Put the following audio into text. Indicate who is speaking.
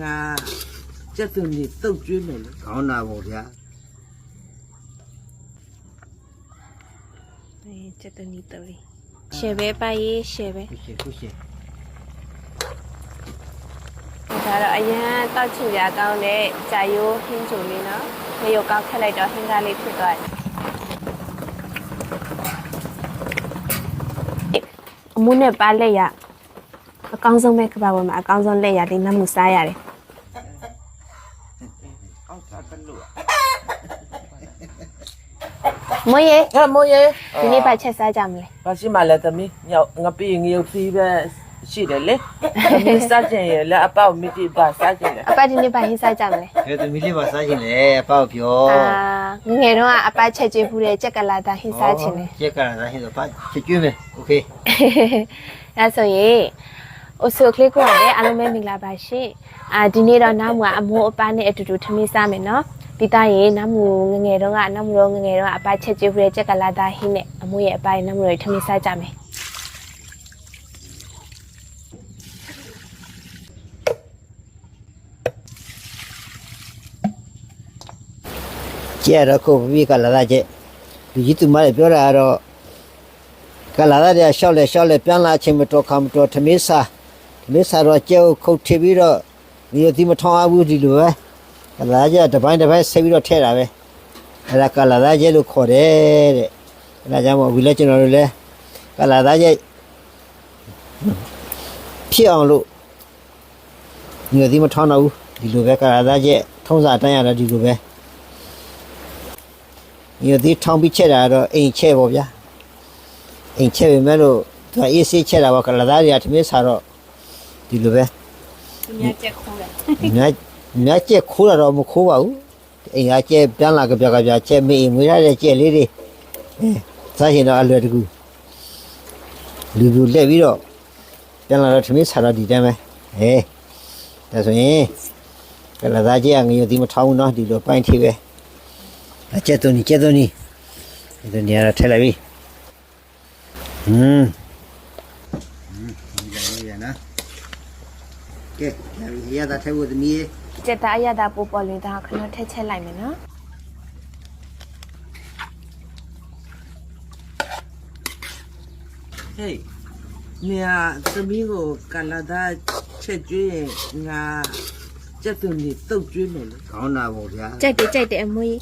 Speaker 1: ငါကျက်သူနေတုတ်ကျွေးမယ်လေ
Speaker 2: ခေါင်းနာပေါ့ဗျာ
Speaker 3: ကျက်တနီတော်လေးရှယ်ပဲပါရေးရှယ်ပဲ
Speaker 2: ခုရှိခုရှိ
Speaker 3: ဒါတော့အရင်တောက်ချူရကောင်းတဲ့ကြာရိုးဟင်းချိုလေးနော်မရုပ်ကောက်ခက်လိုက်တော့ဟင်းကားလေးဖြစ်သွားတယ်အမှုနဲ့ပါလက်ရအကောင်းဆုံးပဲကဘာပေါ်မှာအကောင်းဆုံးလက်ရလေးနမှုစားရတယ်
Speaker 1: အောက်စားတလို့
Speaker 3: မွေးရေ
Speaker 1: ဟဲ့မိုးရေ
Speaker 3: ဒီနေ့ပါချက်စားကြမလဲ
Speaker 1: ဘာရှိမှလဲသမီးညောက်ငါပြေးငရုပ်စီးပဲရှိတယ်လေသမီးစားကျင်ရလဲအပေါက်မိတိပါစားကျင်တယ်
Speaker 3: အပတ်ဒီနေ့ပါဟင်းစားကြမလဲ
Speaker 2: ကဲသမီးလေးပါစားရှင်လေအပေါ့ပြော
Speaker 3: ငငယ်တော့ကအပတ်ချက်ကျွေးဖူးတဲ့ကြက်ကလာတာဟင်းစားချင်တယ်
Speaker 2: ကျက်ကလာစားရှင်ဆိုပါချွတ်ကျွေးမယ်โอเค
Speaker 3: အဲဆိုရင်အိုဆိုကလစ်ကိုလည်းအားလုံးပဲမင်္ဂလာပါရှင်ဒီနေ့တော့နောက်မှာအမိုးအပားနဲ့အတူတူထမင်းစားမယ်နော်ပြီးသားရင်နောက်မူငငယ်တော့ကနောက်မူတော့ငငယ်တော့အပားချက်ကျွေးဖူးတဲ့ကြက်ကလာတာဟင်းနဲ့အမိုးရဲ့အပားရဲ့နောက်မူတော့ထမင်းစားကြမယ်
Speaker 2: ကျက်တော့ခုပြီးကလာသားကျက်လူကြီးသူမလည်းပြောတာကတော့ကလာသားတွေရှောက်လဲပြန်လာချင်းမတော်ခါမတော်ထမင်းစားတော့ကျဲကိုခုတ်ထပြီးတော့ဒီလိုဒီမထောင်းအဘူးဒီလိုပဲကလာသားကျက်တစ်ပိုင်းဆက်ပြီးတော့ထဲတာပဲအဲ့ဒါကလာသားကျက်လို့ခေါ်တယ်တဲ့အဲ့ဒါကြောင့်မို့ဝီလက်ကျွန်တော်တို့လည်းကလာသားကျက်ဖြစ်အောင်လို့ဒီလိုဒီမထောင်းတော့ဘူးဒီလိုပဲကလာသားကျက်ထုံးစားအတိုင်းရတော့ဒီလိုပဲဒီဒီထောင်းပြီးချက်တာတော့အိမ်ချက်ပေါ့ဗျာအိမ်ချက်ပဲမဲ့လို့သူအေးဆေးချက်တာပေါ့ကလာသားတွေကထမင်းစားတော့ဒီလိုပဲ
Speaker 3: ညချက်ခိုးတယ်
Speaker 2: ညချက်ခိုးတာတော့မခိုးပါဘူးအိမ်ကချက်ပြန်လာကြပြချက်မေးမွေးရတဲ့ချက်လေးတွေစားရှင်တော့အလွယ်တကူလူလက်ပြီးတော့ပြန်လာတော့ထမင်းစားတော့ဒီတန်းပဲဒါဆိုရင်ကလာသားကြီးကငရုတ်ဒီမထောင်းဘူးနော်ဒီလိုပိုင်းထိပဲကျက်သွနီဒီနေရာထည့်လိုက်ပြီရနော်ကဲရတာထဲဖို့သမီး
Speaker 3: ကြက်သားအရသာပို့ပေါ်လင်းသားခဏထက်ချက်လိုက်မယ်နော်
Speaker 1: ဟေးနေရာသမီးကိုကလာသားချက်ကျွေးရင်ငါကျက်သူနေတုတ်ကျွေးမယ်လေ
Speaker 2: ခေါင်းနာပေါ့ဗျာ
Speaker 3: ကြိုက်တယ်အမွေး